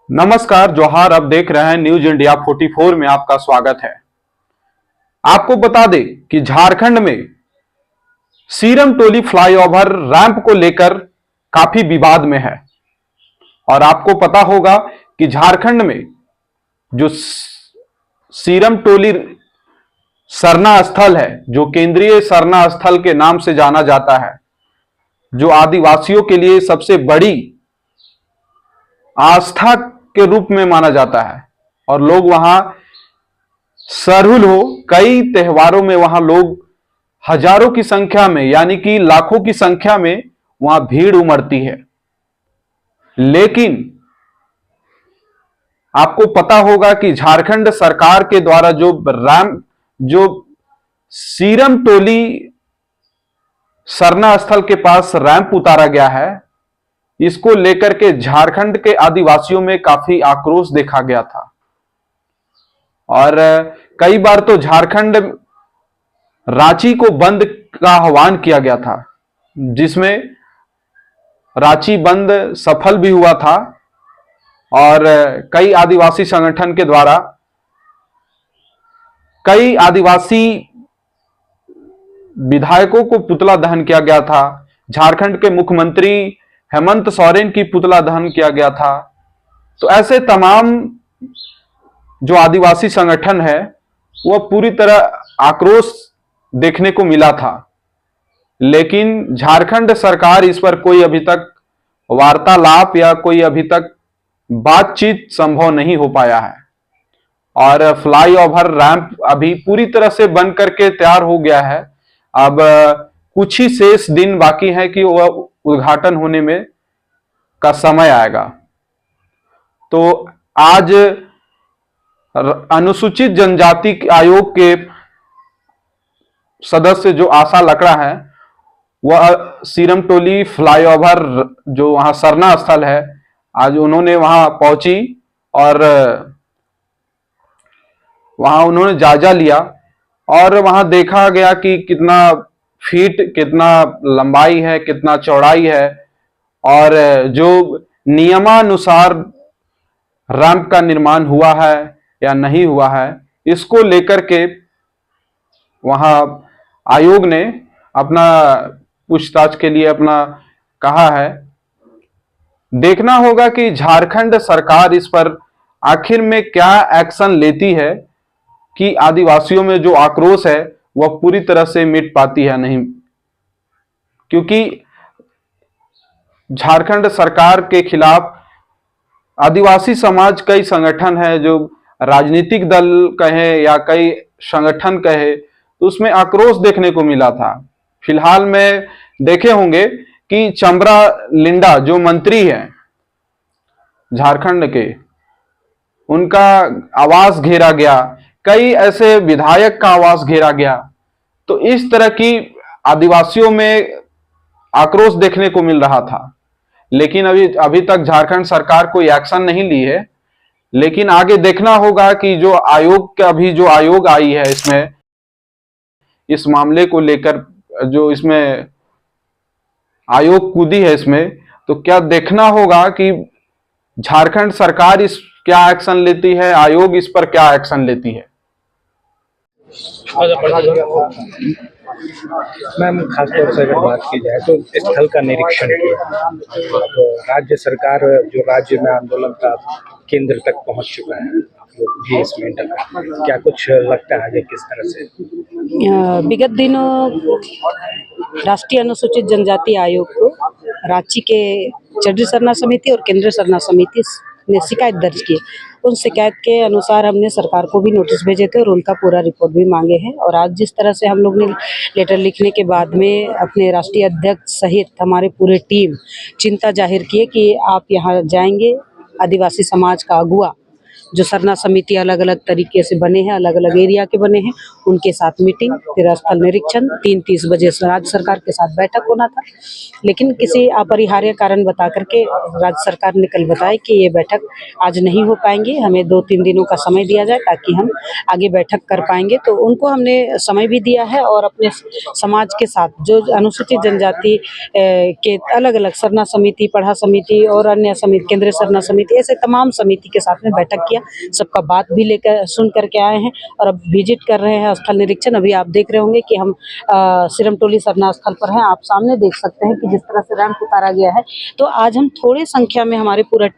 नमस्कार, जोहार। अब देख रहे हैं न्यूज इंडिया 44 में आपका स्वागत है। आपको बता दें कि झारखंड में सीरम टोली फ्लाईओवर रैंप को लेकर काफी विवाद में है। और आपको पता होगा कि झारखंड में जो सीरम टोली सरना स्थल है, जो केंद्रीय सरना स्थल के नाम से जाना जाता है, जो आदिवासियों के लिए सबसे बड़ी आस्था के रूप में माना जाता है, और लोग वहां सरहुल हो कई त्योहारों में वहां लोग हजारों की संख्या में, यानी कि लाखों की संख्या में वहां भीड़ उमड़ती है। लेकिन आपको पता होगा कि झारखंड सरकार के द्वारा जो सीरम टोली सरना स्थल के पास रैंप उतारा गया है, इसको लेकर के झारखंड के आदिवासियों में काफी आक्रोश देखा गया था। और कई बार तो झारखंड रांची को बंद का आह्वान किया गया था, जिसमें रांची बंद सफल भी हुआ था। और कई आदिवासी संगठन के द्वारा कई आदिवासी विधायकों को पुतला दहन किया गया था। झारखंड के मुख्यमंत्री हेमंत सोरेन की पुतला दहन किया गया था। तो ऐसे तमाम जो आदिवासी संगठन है वह पूरी तरह आक्रोश देखने को मिला था। लेकिन झारखंड सरकार इस पर कोई अभी तक वार्तालाप या कोई अभी तक बातचीत संभव नहीं हो पाया है। और फ्लाईओवर रैंप अभी पूरी तरह से बन करके तैयार हो गया है। अब कुछ ही शेष दिन बाकी है कि वह उद्घाटन होने में का समय आएगा। तो आज अनुसूचित जनजाति आयोग के सदस्य जो आशा लकड़ा है, वह सीरम टोली फ्लाईओवर जो वहां सरना स्थल है, आज उन्होंने वहां पहुंची और वहां उन्होंने जायजा लिया। और वहां देखा गया कि कितना फीट, कितना लंबाई है, कितना चौड़ाई है, और जो नियमानुसार रैंप का निर्माण हुआ है या नहीं हुआ है, इसको लेकर के वहां आयोग ने अपना पूछताछ के लिए अपना कहा है। देखना होगा कि झारखंड सरकार इस पर आखिर में क्या एक्शन लेती है कि आदिवासियों में जो आक्रोश है वह पूरी तरह से मिट पाती है नहीं। क्योंकि झारखंड सरकार के खिलाफ आदिवासी समाज कई संगठन है, जो राजनीतिक दल कहे या कई संगठन कहे, तो उसमें आक्रोश देखने को मिला था। फिलहाल में देखे होंगे कि चंबरा लिंडा जो मंत्री हैं झारखंड के, उनका आवास घेरा गया, कई ऐसे विधायक का आवास घेरा गया। तो इस तरह की आदिवासियों में आक्रोश देखने को मिल रहा था। लेकिन अभी तक झारखंड सरकार कोई एक्शन नहीं ली है। लेकिन आगे देखना होगा कि जो आयोग आई है इसमें, इस मामले को लेकर जो इसमें आयोग कूदी है इसमें, तो क्या देखना होगा कि झारखंड सरकार इस क्या एक्शन लेती है, आयोग इस पर क्या एक्शन लेती है। मैम, खासतौर से अगर बात की जाए तो स्थल का निरीक्षण किया। अब राज्य सरकार जो राज्य में आंदोलन का केंद्र तक पहुंच चुका है, आप लोग भी इसमें क्या कुछ लगता है आगे किस तरह से? विगत दिनों राष्ट्रीय अनुसूचित जनजाति आयोग को रांची के चड्डी सरना समिति और केंद्रीय सरना समिति ने शिकायत दर्ज की। उन शिकायत के अनुसार हमने सरकार को भी नोटिस भेजे थे और उनका पूरा रिपोर्ट भी मांगे हैं। और आज जिस तरह से हम लोग ने लेटर लिखने के बाद में अपने राष्ट्रीय अध्यक्ष सहित हमारी पूरी टीम चिंता जाहिर किए कि आप यहाँ जाएंगे, आदिवासी समाज का अगुआ जो सरना समिति अलग अलग तरीके से बने हैं, अलग अलग एरिया के बने हैं, उनके साथ मीटिंग, फिर स्थल निरीक्षण, 3:30 बजे राज्य सरकार के साथ बैठक होना था, लेकिन किसी अपरिहार्य कारण बता करके राज्य सरकार ने कल बताया कि ये बैठक आज नहीं हो पाएंगी, हमें 2-3 दिनों का समय दिया जाए ताकि हम आगे बैठक कर पाएंगे। तो उनको हमने समय भी दिया है और अपने समाज के साथ जो अनुसूचित जनजाति के अलग-अलग सरना समिति, पढ़ा समिति और अन्य समिति, केंद्रीय सरना समिति, ऐसे तमाम समिति के साथ में बैठक किया, सबका बात भी लेकर सुन करके आए हैं और अब विजिट कर रहे हैं स्थल निरीक्षण। अभी आप देख रहे होंगे कि हम सिरमटोली सरना स्थल पर हैं, आप सामने देख सकते हैं कि जिस तरह से रैंप उतारा गया है। तो आज हम थोड़ी संख्या में हमारे पूरा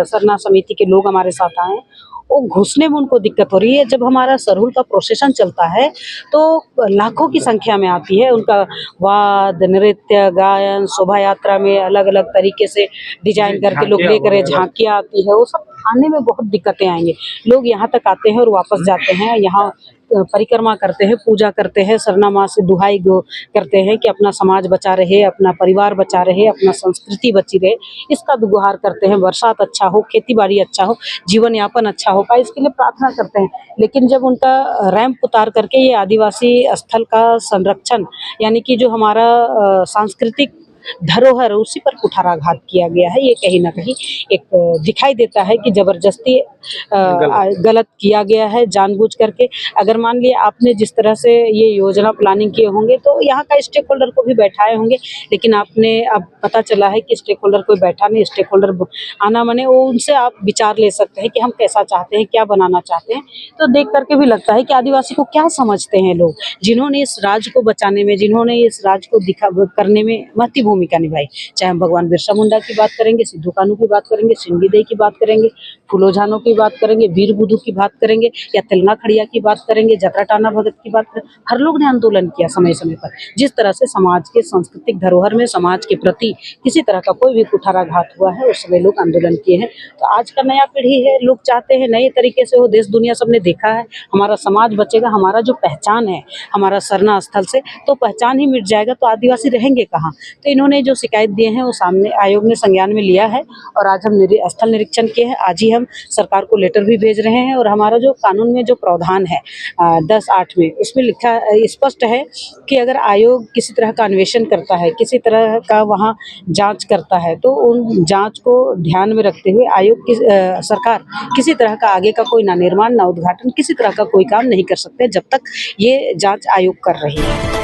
सरना समिति के लोग हमारे साथ आए हैं, वो घुसने में उनको दिक्कत हो रही है। जब हमारा सरहुल का प्रोसेशन चलता है तो लाखों की संख्या में आती है, उनका वाद, नृत्य, गायन, शोभा यात्रा में अलग अलग तरीके से डिजाइन करके लोग लेकर झांकियाँ आती है, वो सब आने में बहुत दिक्कतें आएंगी। लोग यहाँ तक आते हैं और वापस जाते हैं, यहाँ परिक्रमा करते हैं, पूजा करते हैं, सरना माँ से दुहाई करते हैं कि अपना समाज बचा रहे, अपना परिवार बचा रहे, अपना संस्कृति बची रहे, इसका गुहार करते हैं। बरसात अच्छा हो, खेती बाड़ी अच्छा हो, जीवन यापन अच्छा हो पाए, इसके लिए प्रार्थना करते हैं। लेकिन जब उनका रैंप उतार करके ये आदिवासी स्थल का संरक्षण, यानी कि जो हमारा सांस्कृतिक धरोहर उसी पर कुठाराघात किया गया है, ये कहीं ना कहीं एक दिखाई देता है कि जबरदस्ती गलत किया गया है जानबूझ करके। अगर मान लिया आपने जिस तरह से ये योजना प्लानिंग किए होंगे तो यहाँ का स्टेक होल्डर को भी बैठाए होंगे, लेकिन आपने अब पता चला है कि स्टेक होल्डर कोई बैठा नहीं, स्टेक होल्डर आना मने वो उनसे आप विचार ले सकते हैं कि हम कैसा चाहते हैं, क्या बनाना चाहते हैं। तो देख करके भी लगता है कि आदिवासी को क्या समझते हैं लोग, जिन्होंने इस राज्य को बचाने में, जिन्होंने इस राज्य को दिखा करने में महती भूमिका निभाई। चाहे हम भगवान बिरसा मुंडा की बात करेंगे, सिद्धू कान्हू की बात करेंगे, सिंगी देई की बात करेंगे, फूलो झानो की बात करेंगे, वीर बुद्धू की बात करेंगे, या तेलंगा खड़िया की बात करेंगे, जकरा टाना भगत की बात करें, हर लोग ने आंदोलन किया समय समय पर। जिस तरह से समाज के सांस्कृतिक धरोहर में, समाज के प्रति किसी तरह का कोई भी कुठाराघात हुआ है, उस समय लोग आंदोलन किए हैं। तो आज का नया पीढ़ी है, लोग चाहते हैं नए तरीके से हो, देश दुनिया सबने देखा है, हमारा समाज बचेगा, हमारा जो पहचान है हमारा सरना स्थल से, तो पहचान ही मिट जाएगा तो आदिवासी रहेंगे कहाँ। तो इन्होंने जो शिकायत दिए हैं वो सामने आयोग ने संज्ञान में लिया है और आज हम स्थल निरीक्षण किए हैं। आज ही हम सरकार को लेटर भी भेज रहे हैं और हमारा जो कानून में जो प्रावधान है 10(8) में, उसमें लिखा स्पष्ट है कि अगर आयोग किसी तरह का अन्वेषण करता है, किसी तरह का वहाँ जांच करता है, तो उन जांच को ध्यान में रखते हुए आयोग की सरकार किसी तरह का आगे का कोई ना निर्माण, ना उद्घाटन, किसी तरह का कोई काम नहीं कर सकते जब तक ये जांच आयोग कर रही है।